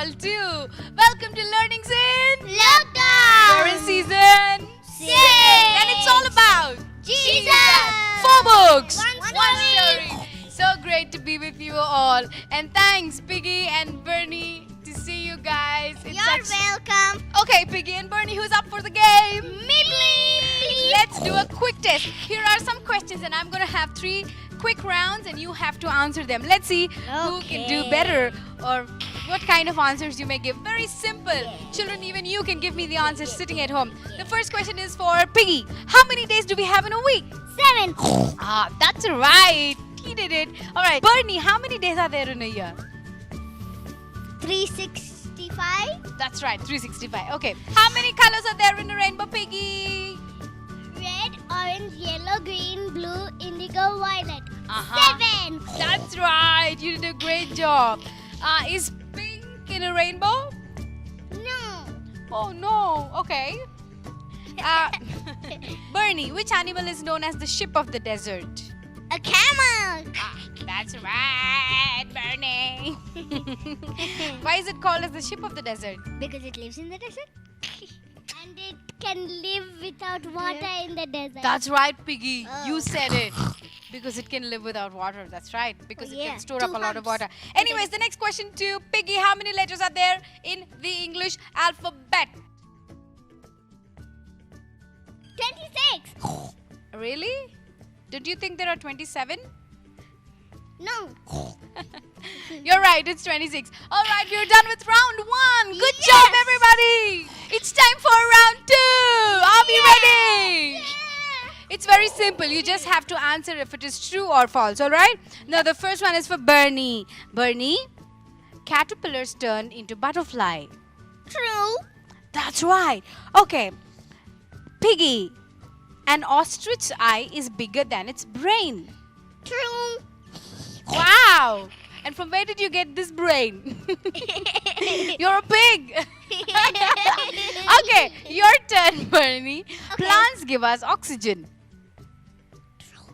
all to welcome to Learnings in Lockdown! We're in season 6! and it's all about Jesus! 4 books, One story. So great to be with you all, and thanks Piggy and Bernie to see you guys. You're welcome. Okay, Piggy and Bernie, who's up for the game? Me, please. Let's do a quick test. Here are some questions, and I'm gonna have 3 quick rounds, and you have to answer them. Let's see who can do Okay. better or what kind of answers you may give. Very simple. Children, even you can give me the answers sitting at home. The first question is for Piggy. How many days do we have in a week? 7. Ah, that's right. He did it. All right. Bernie, how many days are there in a year? 365. That's right, 365. Okay. How many colors are there in a rainbow, Piggy? Red, orange, yellow, green, blue, indigo, violet. Uh-huh. 7. That's right. You did a great job. Is pink in a rainbow? No. Oh no. Okay. Bernie, which animal is known as the ship of the desert? A camel. That's right, Bernie. Why is it called as the ship of the desert? Because it lives in the desert. And it can live without water in the desert. That's right, Piggy. Oh. You said it. Because it can live without water. That's right. Because Oh, it yeah. can store up 2 a lot of humps. water. Anyways, the next question to Piggy. How many letters are there in the English alphabet? 26. Really? Don't you think there are 27? No. You're right, it's 26. All right, we're done with round 1. Good Yes. job, everybody. It's time for round 2. Are we ready? It's very simple. You just have to answer if it is true or false, all right? Now, the first one is for Bernie. Bernie, caterpillars turn into butterfly. True. That's right. Okay. Piggy, an ostrich's eye is bigger than its brain. True. Wow! And from where did you get this brain? You're a pig! Okay, your turn, Bernie. Okay. Plants give us oxygen.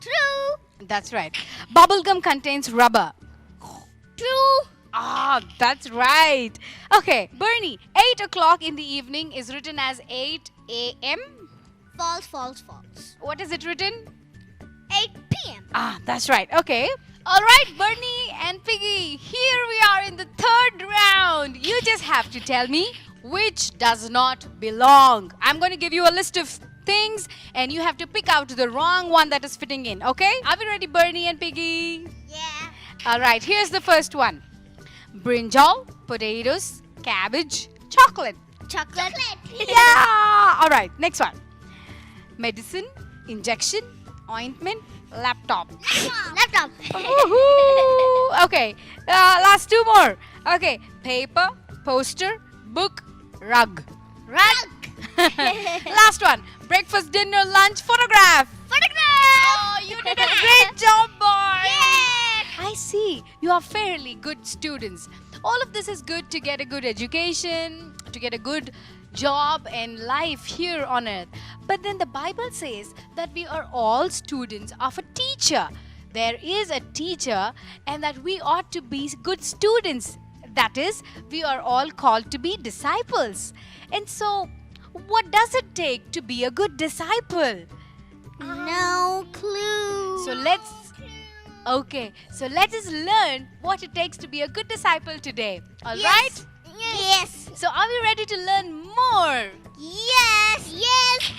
True. That's right. Bubblegum contains rubber. True. Ah, that's right. Okay, Bernie, 8 o'clock in the evening is written as 8 a.m. False, false, false. What is it written? 8 p.m. Ah, that's right. Okay. All right, Bernie and Piggy, here we are in the 3rd round. You just have to tell me which does not belong. I'm going to give you a list of things and you have to pick out the wrong one that is fitting in, okay? Are we ready, Bernie and Piggy? Yeah. All right, here's the first one. Brinjal, potatoes, cabbage, chocolate. Chocolate. Yeah! All right, next one. Medicine, injection, ointment, laptop. Laptop. Woohoo! Okay, last 2 more. Okay, paper, poster, book, rug. Rug. Last one. Breakfast, dinner, lunch, photograph. Photograph. Oh, you did a great job, boy. Yeah. I see. You are fairly good students. All of this is good to get a good education, to get a good job and life here on earth. But then the Bible says that we are all students of a teacher. There is a teacher and that we ought to be good students. That is, we are all called to be disciples. And so, what does it take to be a good disciple? No clue. So let us learn what it takes to be a good disciple today. All right? Yes. So are we ready to learn more? Yes. Yes.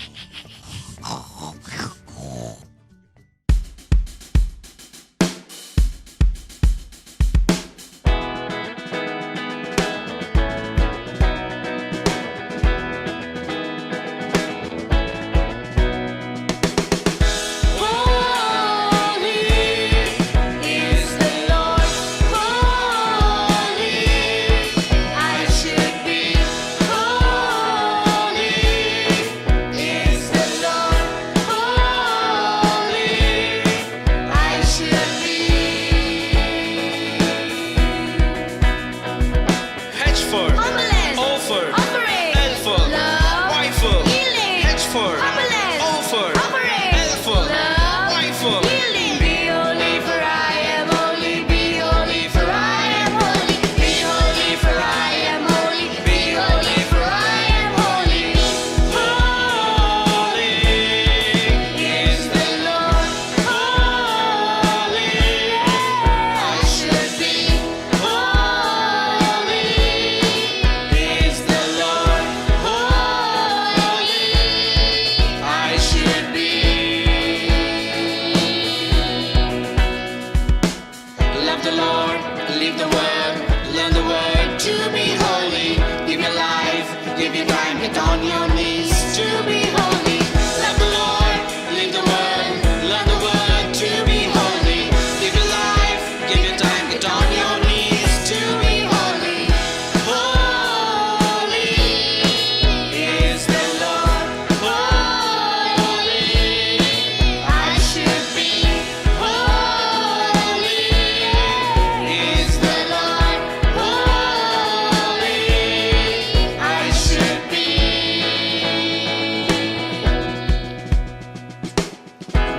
I should be holy. to be holy. Give your life, give your time, get on your knees to be holy. Love the Lord, live the word, learn the word to be holy. Give your life, give your time, get on your knees to be holy. Holy is the Lord. Holy I should be. Holy is the Lord. Holy I should be.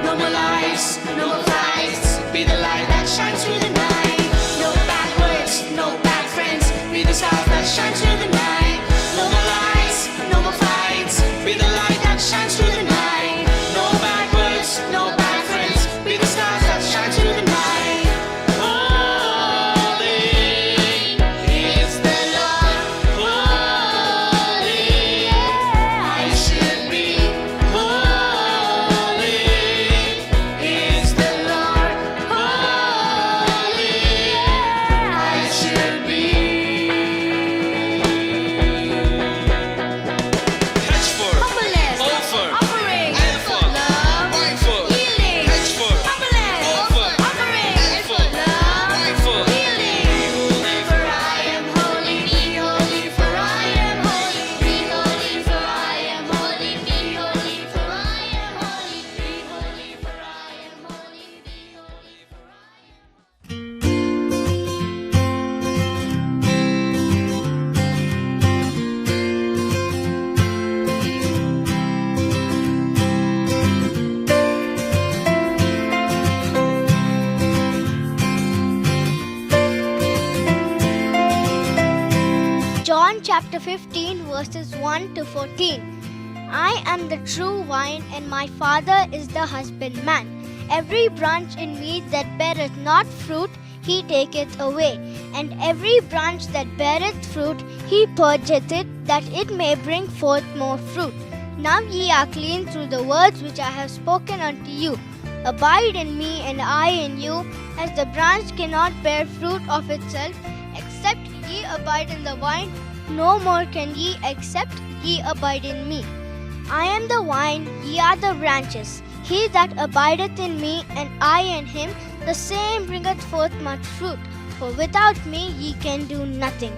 No more lies, no more fights. Be the light that shines through the night. No bad words, no bad friends. Be the star that shines through the night. No more lies, no more fights. Be the light that shines through the night. No bad words, no bad friends. Be the stars that shine through the night. Holy is the Lord. Holy I should be. Holy is the Lord. Holy I should be. Hedgeford, Humbleness, Ophir, offering, Epher, love, Whitefoot, healing, Hedgeford, humbleness, Ophir, offering, Epher, love, Whitefoot. healing. Holy, for I am holy. Be holy, for I am holy. Be holy, for I am holy. Be holy, for I am holy. Be holy, for I am holy. Be holy, for I am holy. John chapter 15 verses 1 to 14. I am the true vine, and my Father is the husbandman. Every branch in me that beareth not fruit, he taketh away. And every branch that beareth fruit, he purgeth it, that it may bring forth more fruit. Now ye are clean through the words which I have spoken unto you. Abide in me, and I in you, as the branch cannot bear fruit of itself, except ye abide in the vine, no more can ye except ye abide in me. I am the vine, ye are the branches. He that abideth in me, and I in him, the same bringeth forth much fruit. For without me ye can do nothing.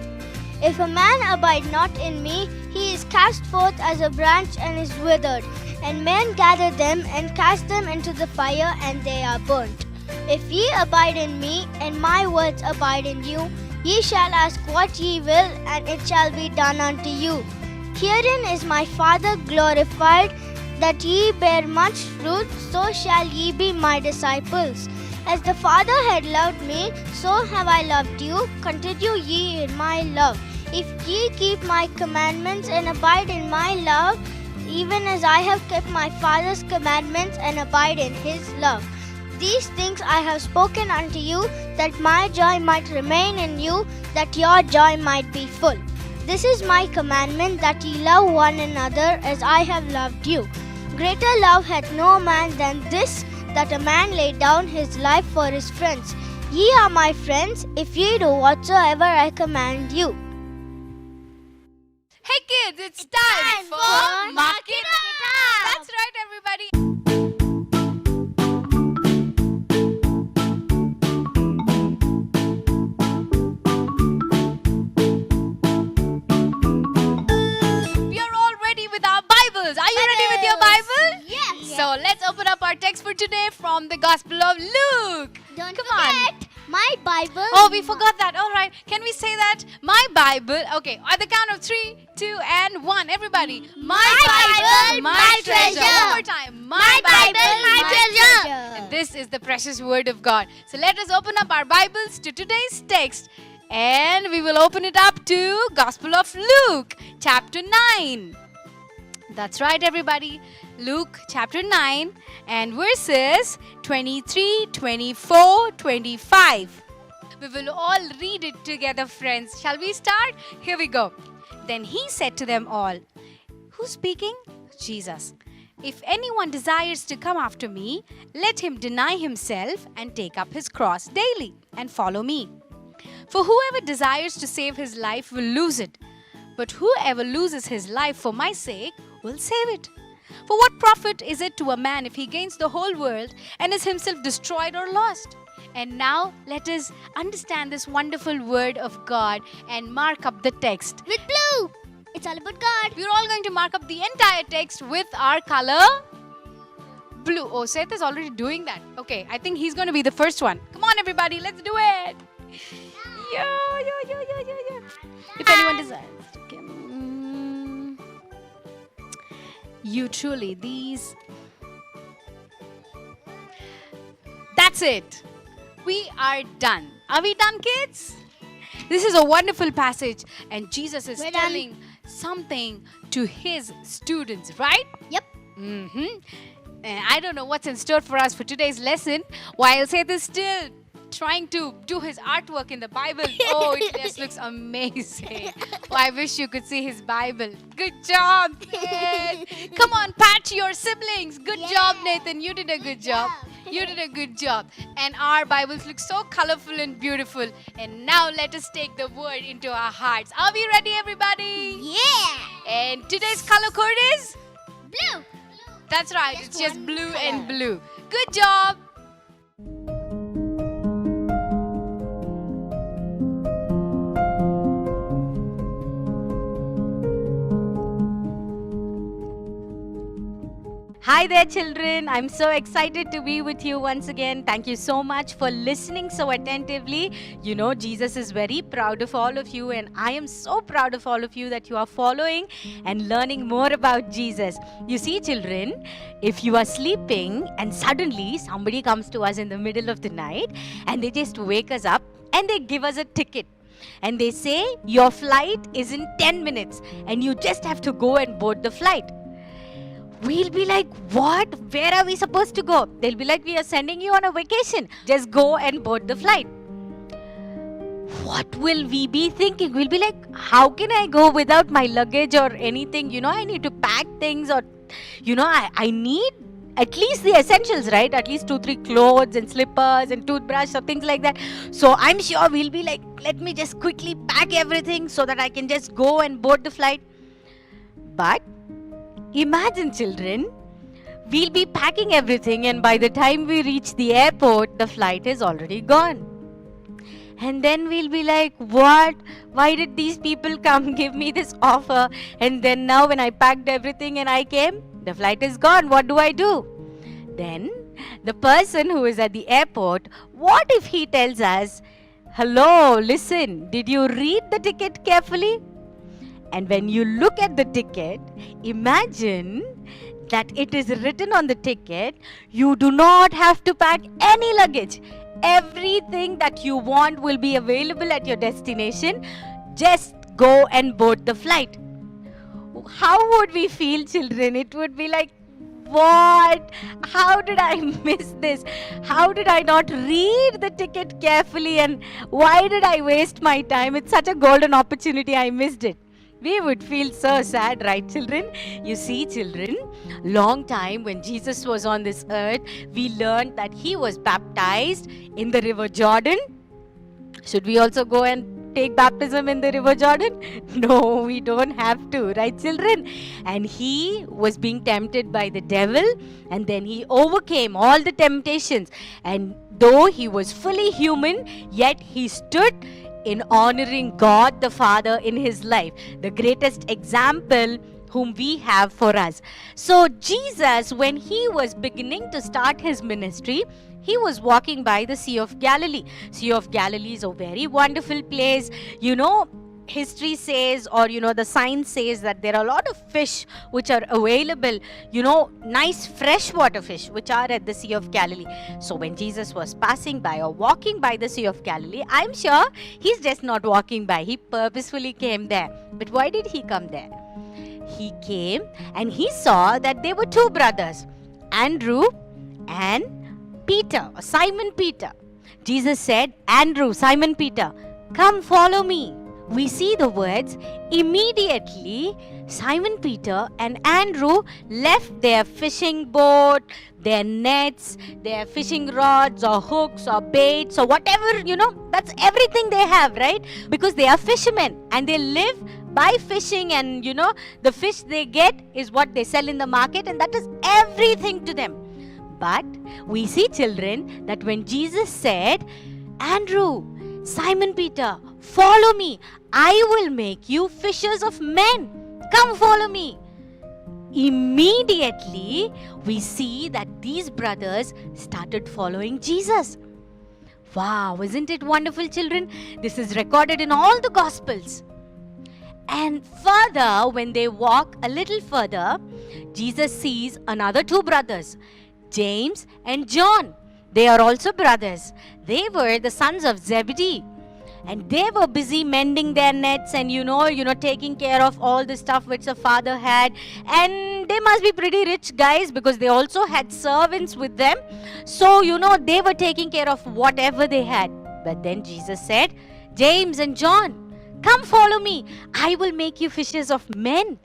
If a man abide not in me, he is cast forth as a branch and is withered, and men gather them and cast them into the fire, and they are burnt. If ye abide in me, and my words abide in you, ye shall ask what ye will, and it shall be done unto you. Herein is my Father glorified, that ye bear much fruit, so shall ye be my disciples. As the Father had loved me, so have I loved you. Continue ye in my love. If ye keep my commandments and abide in my love, even as I have kept my Father's commandments and abide in his love. These things I have spoken unto you, that my joy might remain in you, that your joy might be full. This is my commandment, that ye love one another as I have loved you. Greater love hath no man than this, that a man lay down his life for his friends. Ye are my friends, if ye do whatsoever I command you. Hey kids, it's time for Mark It Up! That's right, everybody. We are all ready with our Bibles. Are you ready with your Bible? Yes. So let's open up our text for today from the Gospel of Luke. Don't Come on. forget my Bible. Oh, we forgot that. All right. Can we say that? My Bible. Okay. At the count of 3, 2, and 1. Everybody. My Bible, my treasure. One more time. My Bible, my treasure. And this is the precious word of God. So let us open up our Bibles to today's text. And we will open it up to Gospel of Luke, chapter 9. That's right, everybody. Luke chapter 9 and verses 23, 24, 25. We will all read it together, friends. Shall we start? Here we go. Then he said to them all, who's speaking? Jesus. If anyone desires to come after me, let him deny himself and take up his cross daily and follow me. For whoever desires to save his life will lose it, but whoever loses his life for my sake will save it. For what profit is it to a man if he gains the whole world and is himself destroyed or lost? And now let us understand this wonderful word of God and mark up the text. With blue. It's all about God. We're all going to mark up the entire text with our color blue. Oh, Seth is already doing that. Okay, I think he's going to be the first one. Come on, everybody, let's do it. Yeah. If anyone desires to come. You truly, these. That's it. We are done. Are we done, kids? This is a wonderful passage, and Jesus is We're done. telling something to his students, right? Yep. And I don't know what's in store for us for today's lesson. While Seth is still trying to do his artwork in the Bible. Oh, it just looks amazing. Oh, I wish you could see his Bible. Good job, Seth. Come on, pat your siblings. Good job, Nathan. You did a good job. You did a good job. And our Bibles look so colorful and beautiful. And now let us take the word into our hearts. Are we ready, everybody? Yeah. And today's color code is? Blue. That's right. Just It's just one blue color. and blue. Good job. Hi there, children. I'm so excited to be with you once again. Thank you so much for listening so attentively. You know, Jesus is very proud of all of you, and I am so proud of all of you that you are following and learning more about Jesus. You see, children, if you are sleeping and suddenly somebody comes to us in the middle of the night and they just wake us up and they give us a ticket. And they say, your flight is in 10 minutes and you just have to go and board the flight. We'll be like, what? Where are we supposed to go? They'll be like, we are sending you on a vacation. Just go and board the flight. What will we be thinking? We'll be like, how can I go without my luggage or anything? You know, I need to pack things, or, you know, I need at least the essentials, right? At least 2-3 clothes and slippers and toothbrush or things like that. So I'm sure we'll be like, let me just quickly pack everything so that I can just go and board the flight. But imagine, children, we'll be packing everything, and by the time we reach the airport, the flight is already gone. And then we'll be like, what? Why did these people come give me this offer? And then now when I packed everything and I came, the flight is gone. What do I do? Then the person who is at the airport, what if he tells us, hello, listen, did you read the ticket carefully? And when you look at the ticket, imagine that it is written on the ticket, you do not have to pack any luggage. Everything that you want will be available at your destination. Just go and board the flight. How would we feel, children? It would be like, what? How did I miss this? How did I not read the ticket carefully? And why did I waste my time? It's such a golden opportunity. I missed it. We would feel so sad, right, children? You see, children, long time when Jesus was on this earth, we learned that he was baptized in the river Jordan. Should we also go and take baptism in the river Jordan? No, we don't have to, right, children? And he was being tempted by the devil, and then he overcame all the temptations. And though he was fully human, yet he stood in honoring God the Father in his life, the greatest example whom we have for us. So Jesus, when he was beginning to start his ministry, he was walking by the Sea of Galilee. Sea of Galilee is a very wonderful place. You know, history says, or the science says that there are a lot of fish which are available, nice freshwater fish which are at the Sea of Galilee. So when Jesus was passing by or walking by the Sea of Galilee, I'm sure he's just not walking by. He purposefully came there. But why did he come there? He came and he saw that there were two brothers, Andrew and Peter, or Simon Peter. Jesus said, Andrew, Simon Peter, come follow me. we see the words, immediately Simon Peter and Andrew left their fishing boat, their nets, their fishing rods or hooks or baits or whatever, that's everything they have, right? Because they are fishermen and they live by fishing, and the fish they get is what they sell in the market, and that is everything to them. But we see, children, that when Jesus said, Andrew, Simon Peter, follow me, I will make you fishers of men. Come follow me. Immediately, we see that these brothers started following Jesus. Wow, isn't it wonderful, children? This is recorded in all the Gospels. And further, when they walk a little further, Jesus sees another two brothers, James and John. They are also brothers. They were the sons of Zebedee. And they were busy mending their nets and taking care of all the stuff which the father had. And they must be pretty rich guys, because they also had servants with them. So, they were taking care of whatever they had. But then Jesus said, James and John, come follow me. I will make you fishers of men.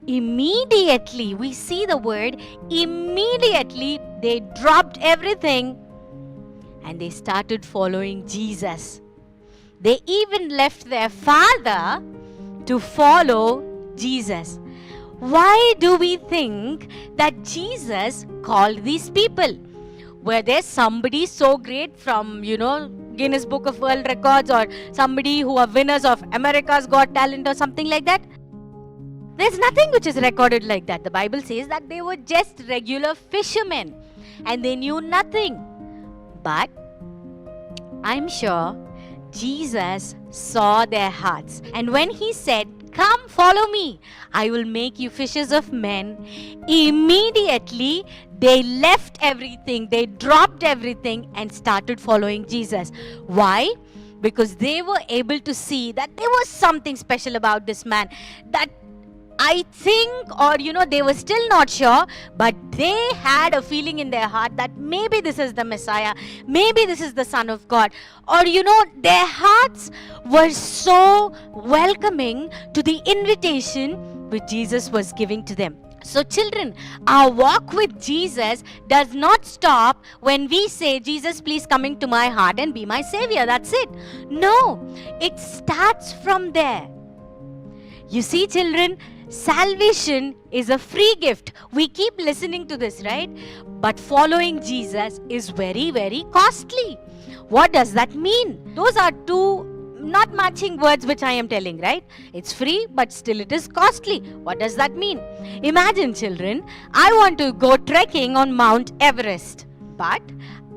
Immediately, we see the word, immediately they dropped everything and they started following Jesus. They even left their father to follow Jesus. Why do we think that Jesus called these people? Were there somebody so great from, Guinness Book of World Records, or somebody who are winners of America's Got Talent or something like that? There's nothing which is recorded like that. The Bible says that they were just regular fishermen and they knew nothing. But I'm sure Jesus saw their hearts. And when he said, come follow me, I will make you fishers of men, immediately they left everything, they dropped everything and started following Jesus. Why? Because they were able to see that there was something special about this man, that I think, or they were still not sure, but they had a feeling in their heart that maybe this is the Messiah, maybe this is the Son of God, or their hearts were so welcoming to the invitation which Jesus was giving to them. So children, our walk with Jesus does not stop when we say, Jesus, please come into my heart and be my Savior. That's it. No, it starts from there. You see, children, salvation is a free gift. We keep listening to this, right? But following Jesus is very, very costly. What does that mean? Those are two not matching words which I am telling, right? It's free, but still it is costly. What does that mean? Imagine, children, I want to go trekking on Mount Everest, but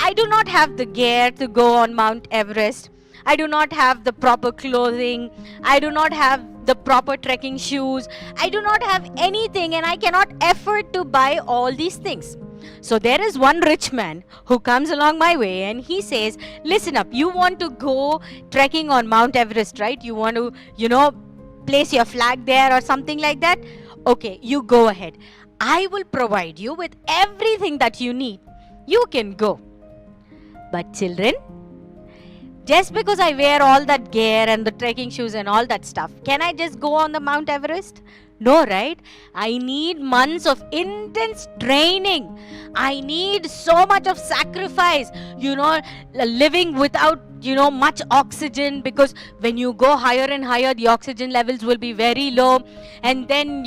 I do not have the gear to go on Mount Everest. I do not have the proper clothing. I do not have the proper trekking shoes. I do not have anything, and I cannot afford to buy all these things. So there is one rich man who comes along my way and he says, listen up, you want to go trekking on Mount Everest, right? You want to, place your flag there or something like that? Okay, you go ahead. I will provide you with everything that you need. You can go. But children, just because I wear all that gear and the trekking shoes and all that stuff, can I just go on the Mount Everest? No, right? I need months of intense training. I need so much of sacrifice, living without, much oxygen, because when you go higher and higher, the oxygen levels will be very low. And then,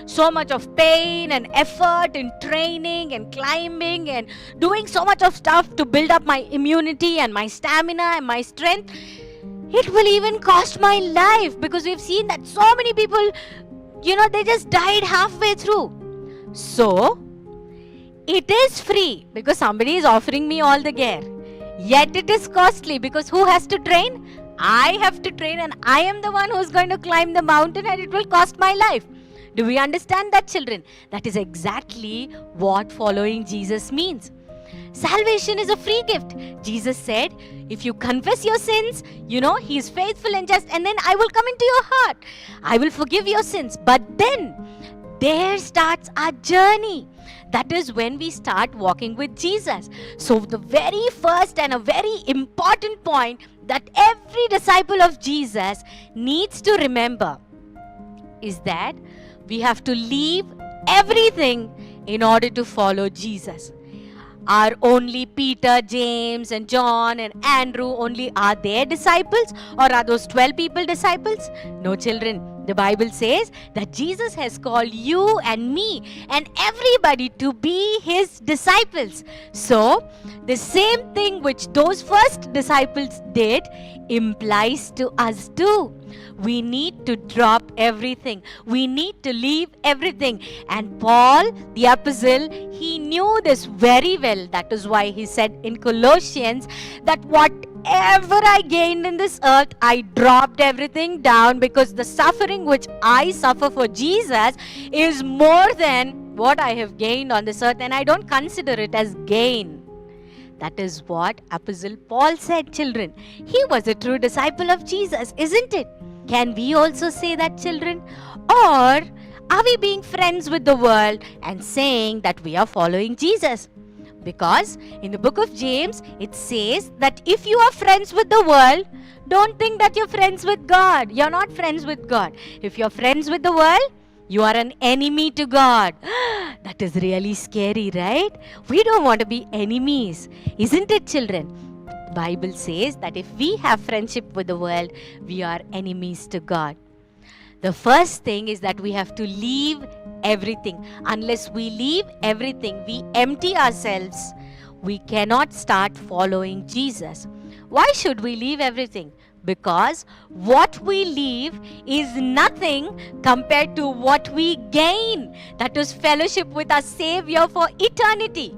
so much of pain and effort and training and climbing and doing so much of stuff to build up my immunity and my stamina and my strength. It will even cost my life, because we've seen that so many people, they just died halfway through. So, it is free because somebody is offering me all the gear. Yet it is costly because who has to train? I have to train, and I am the one who is going to climb the mountain, and it will cost my life. Do we understand that, children? That is exactly what following Jesus means. Salvation is a free gift. Jesus said, if you confess your sins, He is faithful and just, and then I will come into your heart. I will forgive your sins. But then, there starts our journey. that is when we start walking with Jesus. So the very first and a very important point that every disciple of Jesus needs to remember is that we have to leave everything in order to follow Jesus. Are only Peter, James and John and Andrew only are their disciples, or are those 12 people disciples? No, children. The Bible says that Jesus has called you and me and everybody to be his disciples. So, the same thing which those first disciples did implies to us too. We need to drop everything. We need to leave everything. And Paul, the apostle, he knew this very well. That is why he said in Colossians that whatever I gained in this earth, I dropped everything down, because the suffering which I suffer for Jesus is more than what I have gained on this earth, and I don't consider it as gain. That is what Apostle Paul said, children. He was a true disciple of Jesus, isn't it? Can we also say that, children? Or are we being friends with the world and saying that we are following Jesus? Because in the book of James, it says that if you are friends with the world, don't think that you're friends with God. You're not friends with God. If you're friends with the world, you are an enemy to God. That is really scary, right? We don't want to be enemies, isn't it, children? The Bible says that if we have friendship with the world, we are enemies to God. The first thing is that we have to leave everything. Unless we leave everything, we empty ourselves, we cannot start following Jesus. Why should we leave everything? Because what we leave is nothing compared to what we gain. That is fellowship with our Savior for eternity.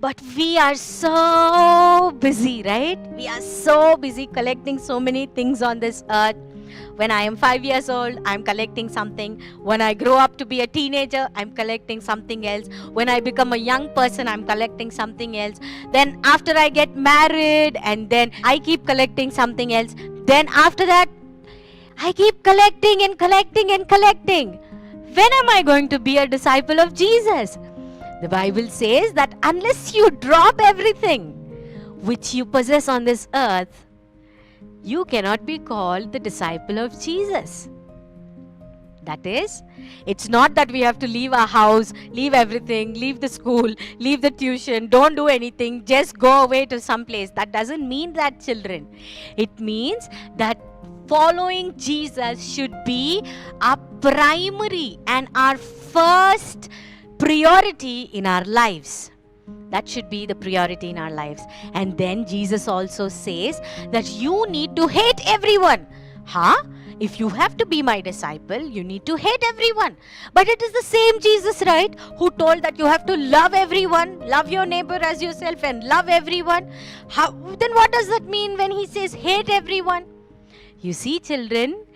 But we are so busy, right? We are so busy collecting so many things on this earth. When I am 5 years old, I'm collecting something. When I grow up to be a teenager, I'm collecting something else. When I become a young person, I'm collecting something else. Then after I get married, and then I keep collecting something else. Then after that, I keep collecting and collecting and collecting. When am I going to be a disciple of Jesus? The Bible says that unless you drop everything which you possess on this earth, you cannot be called the disciple of Jesus. That is, it's not that we have to leave our house, leave everything, leave the school, leave the tuition, don't do anything, just go away to some place. That doesn't mean that, children. It means that following Jesus should be our primary and our first priority in our lives. That should be the priority in our lives. And then Jesus also says that you need to hate everyone. If you have to be my disciple, you need to hate everyone. But it is the same Jesus, right, who told that you have to love everyone, love your neighbor as yourself, and love everyone. Then what does that mean when he says hate everyone? You see, children,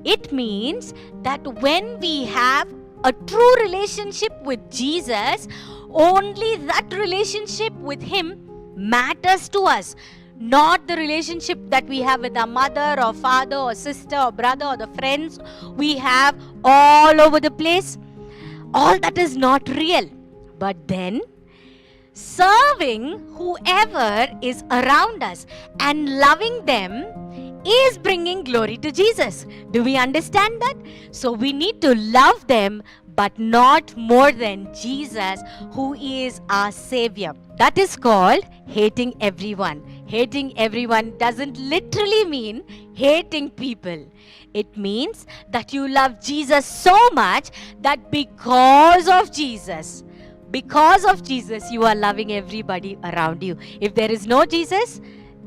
it means that when we have a true relationship with Jesus, only that relationship with him matters to us. Not the relationship that we have with our mother or father or sister or brother or the friends we have all over the place. All that is not real. But then, serving whoever is around us and loving them is bringing glory to Jesus. Do we understand that? So we need to love them, but not more than Jesus, who is our Savior. That is called hating everyone. Hating everyone doesn't literally mean hating people. It means that you love Jesus so much that because of Jesus, you are loving everybody around you. If there is no Jesus,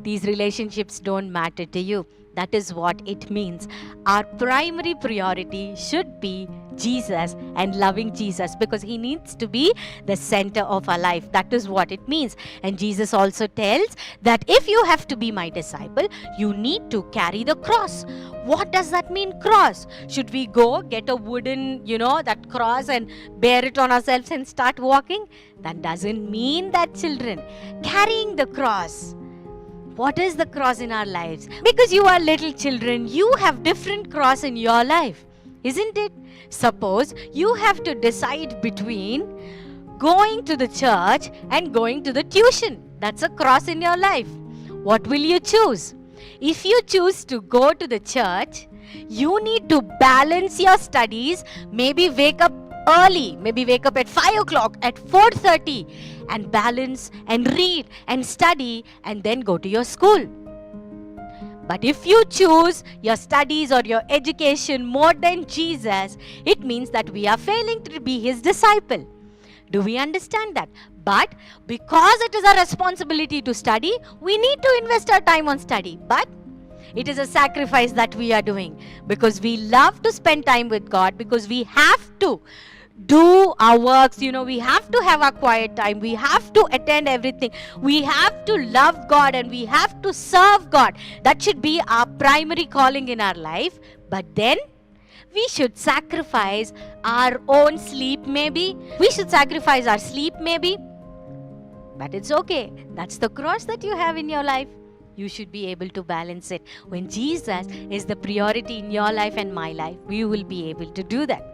these relationships don't matter to you. That is what it means. Our primary priority should be Jesus and loving Jesus, because he needs to be the center of our life. That is what it means. And Jesus also tells that if you have to be my disciple, you need to carry the cross. What does that mean, cross? Should we go get a wooden, that cross and bear it on ourselves and start walking? That doesn't mean that, children. Carrying the cross. What is the cross in our lives? Because you are little children, you have different cross in your life, isn't it? Suppose you have to decide between going to the church and going to the tuition. That's a cross in your life. What will you choose? If you choose to go to the church, you need to balance your studies, maybe wake up early, maybe wake up at 5 o'clock, at 4:30, and balance and read and study and then go to your school. But if you choose your studies or your education more than Jesus, it means that we are failing to be his disciple. Do we understand that? But because it is our responsibility to study, we need to invest our time on study. But it is a sacrifice that we are doing because we love to spend time with God, because we have to do our works, we have to have our quiet time, we have to attend everything, we have to love God, and we have to serve God. That should be our primary calling in our life. But then we should sacrifice our own sleep maybe. We should sacrifice our sleep maybe. But it's okay. That's the cross that you have in your life. You should be able to balance it. When Jesus is the priority in your life and my life, we will be able to do that.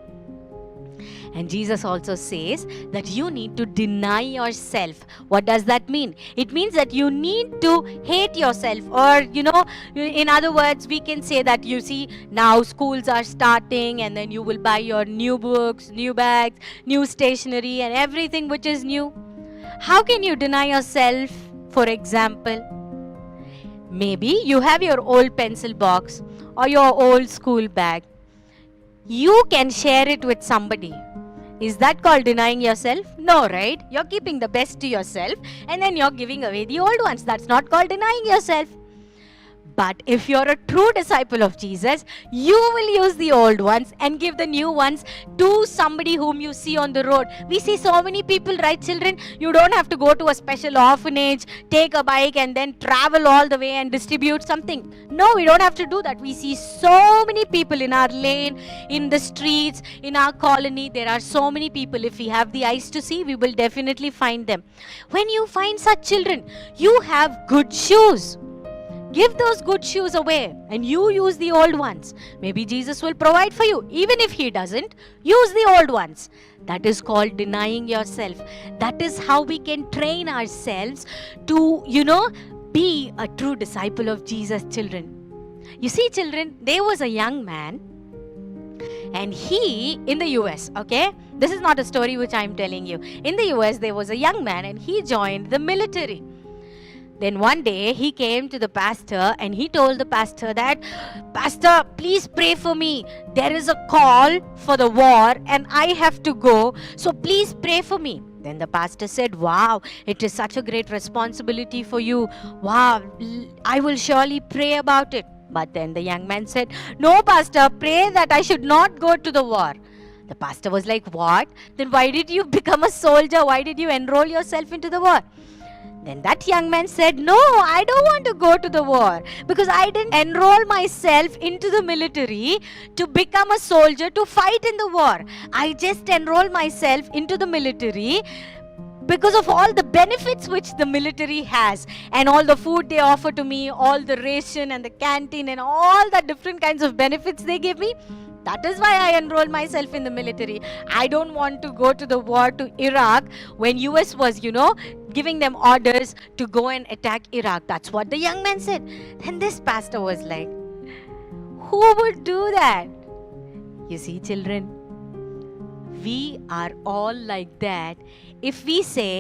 And Jesus also says that you need to deny yourself. What does that mean? It means that you need to hate yourself. Or, in other words, we can say that, now schools are starting and then you will buy your new books, new bags, new stationery and everything which is new. How can you deny yourself? For example, maybe you have your old pencil box or your old school bag. You can share it with somebody. Is that called denying yourself? No, right? You're keeping the best to yourself and then you're giving away the old ones. That's not called denying yourself. But if you're a true disciple of Jesus, you will use the old ones and give the new ones to somebody whom you see on the road. We see so many people, right, children? You don't have to go to a special orphanage, take a bike and then travel all the way and distribute something. No, we don't have to do that. We see so many people in our lane, in the streets, in our colony. There are so many people. If we have the eyes to see, we will definitely find them. When you find such children, you have good shoes. Give those good shoes away and you use the old ones. Maybe Jesus will provide for you. Even if he doesn't, use the old ones. That is called denying yourself. That is how we can train ourselves to, be a true disciple of Jesus, children. You see, children, there was a young man and he, in the US, okay? This is not a story which I am telling you. In the US, there was a young man and he joined the military. Then one day he came to the pastor and he told the pastor that, "Pastor, please pray for me. There is a call for the war and I have to go. So please pray for me." Then the pastor said, "Wow, it is such a great responsibility for you. Wow, I will surely pray about it." But then the young man said, "No, pastor, pray that I should not go to the war." The pastor was like, "What? Then why did you become a soldier? Why did you enroll yourself into the war?" Then that young man said, "No, I don't want to go to the war because I didn't enroll myself into the military to become a soldier to fight in the war. I just enrolled myself into the military because of all the benefits which the military has and all the food they offer to me, all the ration and the canteen and all the different kinds of benefits they give me. That is why I enrolled myself in the military. I don't want to go to the war to Iraq when US was, giving them orders to go and attack Iraq." That's what the young man said. Then this pastor was like, "Who would do that?" You see, children, we are all like that. If we say,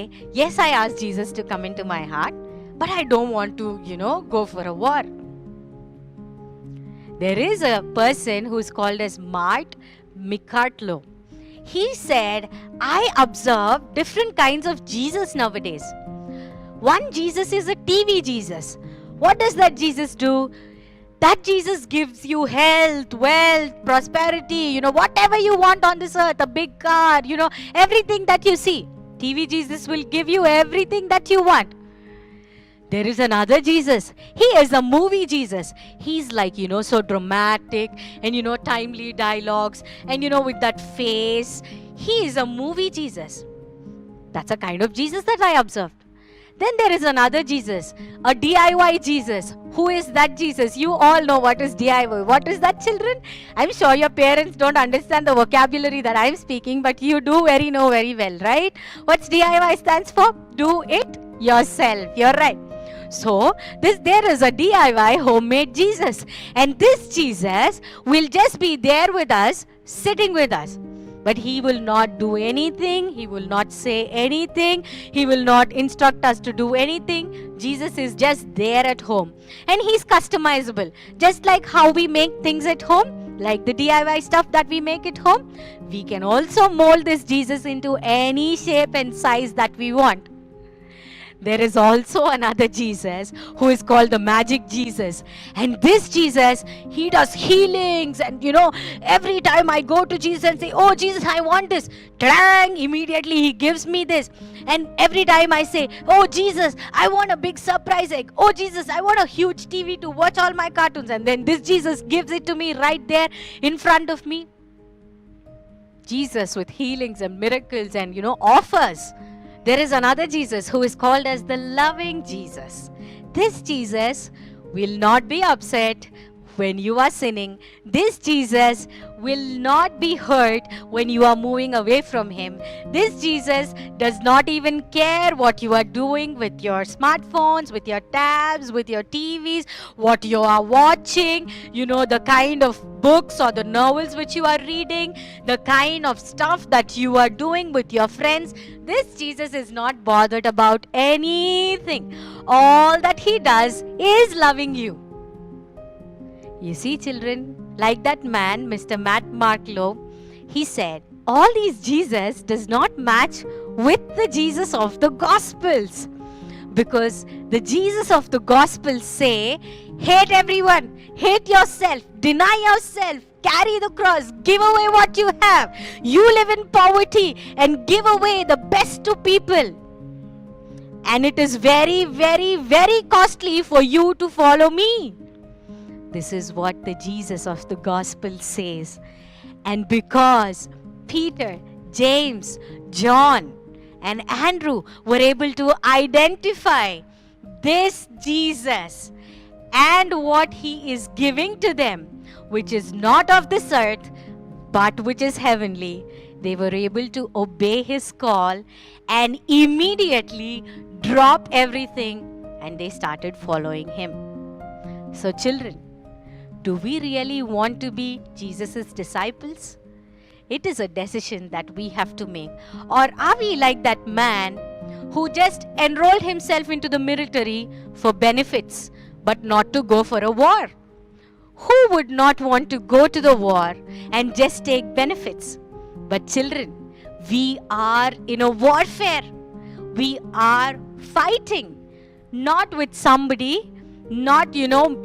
"Yes, I asked Jesus to come into my heart, but I don't want to, go for a war." There is a person who is called as Mart Mikatlo. He said, "I observe different kinds of Jesus nowadays. One Jesus is a TV Jesus. What does that Jesus do? That Jesus gives you health, wealth, prosperity, whatever you want on this earth, a big car, everything that you see. TV Jesus will give you everything that you want. There is another Jesus. He is a movie Jesus. He's like, so dramatic and, timely dialogues and, with that face. He is a movie Jesus." That's a kind of Jesus that I observed. Then there is another Jesus, a DIY Jesus. Who is that Jesus? You all know what is DIY. What is that, children? I'm sure your parents don't understand the vocabulary that I'm speaking, but you do know very well, right? What's DIY stands for? Do it yourself. You're right. So, there is a DIY homemade Jesus. And this Jesus will just be there with us, sitting with us. But he will not do anything. He will not say anything. He will not instruct us to do anything. Jesus is just there at home. And he's customizable. Just like how we make things at home, like the DIY stuff that we make at home, we can also mold this Jesus into any shape and size that we want. There is also another Jesus who is called the Magic Jesus. And this Jesus, he does healings. And every time I go to Jesus and say, oh Jesus, I want this, clang, immediately he gives me this. And every time I say, oh Jesus, I want a big surprise egg. Oh Jesus, I want a huge TV to watch all my cartoons. And then this Jesus gives it to me right there in front of me. Jesus with healings and miracles and offers. There is another Jesus who is called as the loving Jesus. This Jesus will not be upset when you are sinning. This Jesus will not be hurt when you are moving away from him. This Jesus does not even care what you are doing with your smartphones, with your tabs, with your TVs, what you are watching, the kind of books or the novels which you are reading, the kind of stuff that you are doing with your friends. This Jesus is not bothered about anything. All that he does is loving you. You see, children, like that man, Mr. Matt Marklow, he said, all these Jesus does not match with the Jesus of the Gospels. Because the Jesus of the Gospels say, hate everyone, hate yourself, deny yourself, carry the cross, give away what you have. You live in poverty and give away the best to people. And it is very, very, very costly for you to follow me. This is what the Jesus of the Gospel says. And because Peter, James, John, and Andrew were able to identify this Jesus and what he is giving to them, which is not of this earth, but which is heavenly, they were able to obey his call and immediately drop everything and they started following him. So children, do we really want to be Jesus' disciples? It is a decision that we have to make. Or are we like that man who just enrolled himself into the military for benefits, but not to go for a war? Who would not want to go to the war and just take benefits? But children, we are in a warfare. We are fighting, not with somebody, not,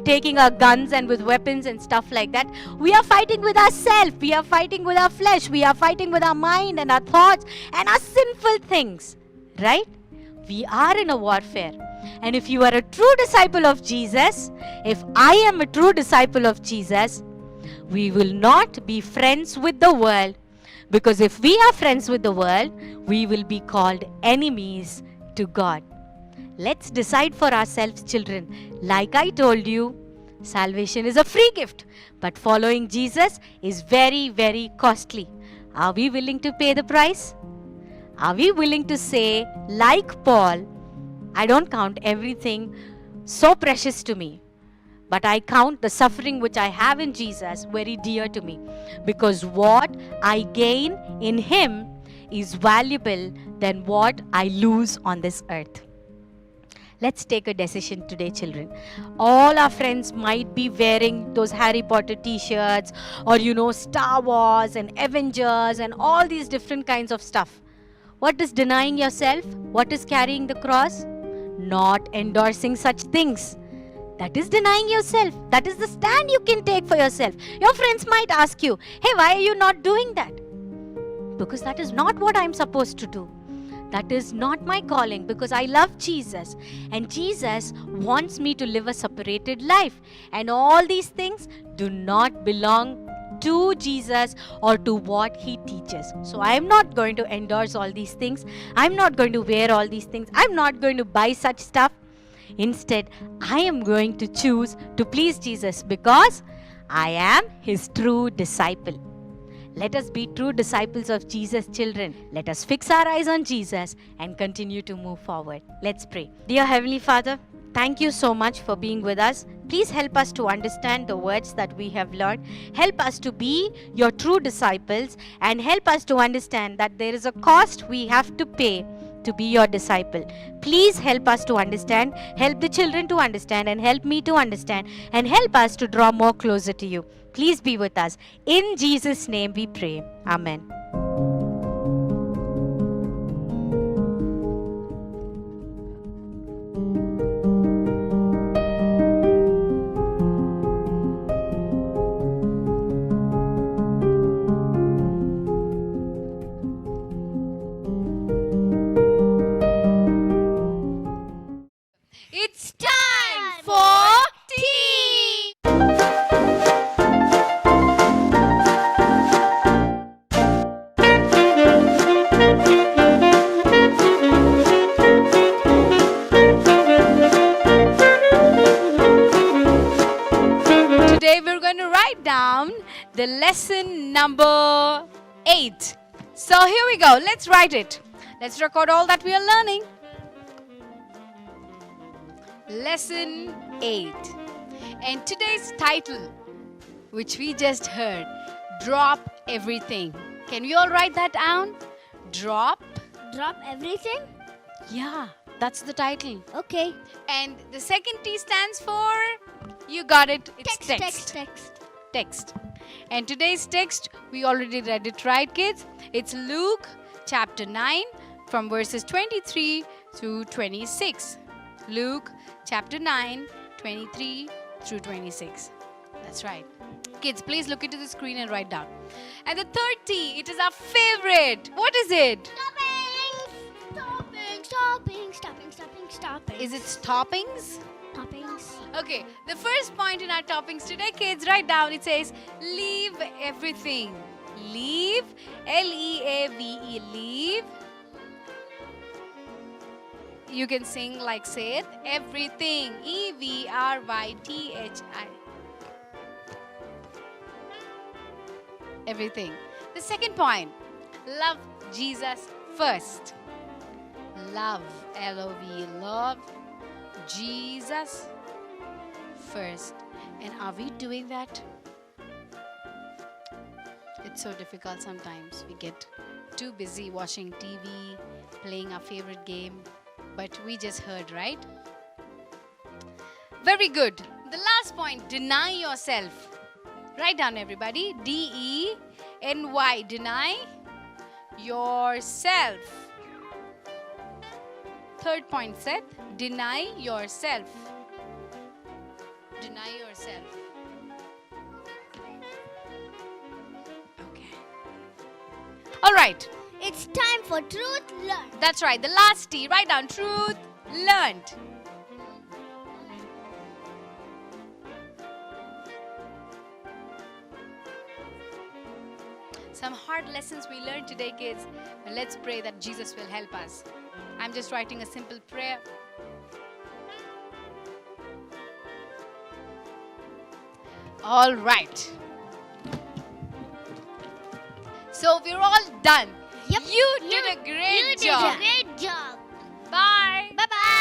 taking our guns and with weapons and stuff like that. We are fighting with ourselves. We are fighting with our flesh. We are fighting with our mind and our thoughts and our sinful things. Right? We are in a warfare. And if you are a true disciple of Jesus, if I am a true disciple of Jesus, we will not be friends with the world. Because if we are friends with the world, we will be called enemies to God. Let's decide for ourselves, children. Like I told you, salvation is a free gift, but following Jesus is very, very costly. Are we willing to pay the price? Are we willing to say, like Paul, I don't count everything so precious to me, but I count the suffering which I have in Jesus very dear to me, because what I gain in him is valuable than what I lose on this earth. Let's take a decision today, children. All our friends might be wearing those Harry Potter t-shirts or, Star Wars and Avengers and all these different kinds of stuff. What is denying yourself? What is carrying the cross? Not endorsing such things. That is denying yourself. That is the stand you can take for yourself. Your friends might ask you, hey, why are you not doing that? Because that is not what I'm supposed to do. That is not my calling, because I love Jesus and Jesus wants me to live a separated life, and all these things do not belong to Jesus or to what he teaches. So I'm not going to endorse all these things. I'm not going to wear all these things. I'm not going to buy such stuff. Instead, I am going to choose to please Jesus because I am his true disciple. Let us be true disciples of Jesus, children. Let us fix our eyes on Jesus and continue to move forward. Let's pray. Dear Heavenly Father, thank you so much for being with us. Please help us to understand the words that we have learned. Help us to be your true disciples and help us to understand that there is a cost we have to pay to be your disciple. Please help us to understand, help the children to understand, and help me to understand, and help us to draw more closer to you. Please be with us. In Jesus' name we pray. Amen. It's time for tea! Today we're going to write down the lesson number 8. So here we go. Let's write it. Let's record all that we are learning. Lesson 8. And today's title, which we just heard, Drop Everything. Can we all write that down? Drop. Drop everything? Yeah, that's the title. Okay. And the second T stands for, you got it, it's Text. Text. And today's text, we already read it, right, kids? It's Luke chapter 9 from verses 23 through 26. Luke chapter 9, 23 through 26. That's right. Kids, please look into the screen and write down. And the third T, it is our favorite. What is it? Stopping. Is it stoppings? Toppings. Okay, the first point in our toppings today, kids, write down. It says, leave everything. Leave, L-E-A-V-E, leave. You can sing like, say it, everything, E-V-R-Y-T-H-I. Everything. The second point, love Jesus first. Love, L-O-V-E, love Jesus first. And are we doing that? It's so difficult sometimes. We get too busy watching TV, playing our favorite game. But we just heard, right? Very good. The last point, deny yourself. Write down, everybody. D-E-N-Y. Deny yourself. Third point, Seth. Deny yourself. Deny yourself. Okay. All right. It's time for truth learned. That's right. The last T. Write down. Truth learned. Some hard lessons we learned today, kids. And let's pray that Jesus will help us. I'm just writing a simple prayer. All right. So we're all done. Yep. You did a great job. Great job. Bye. Bye-bye.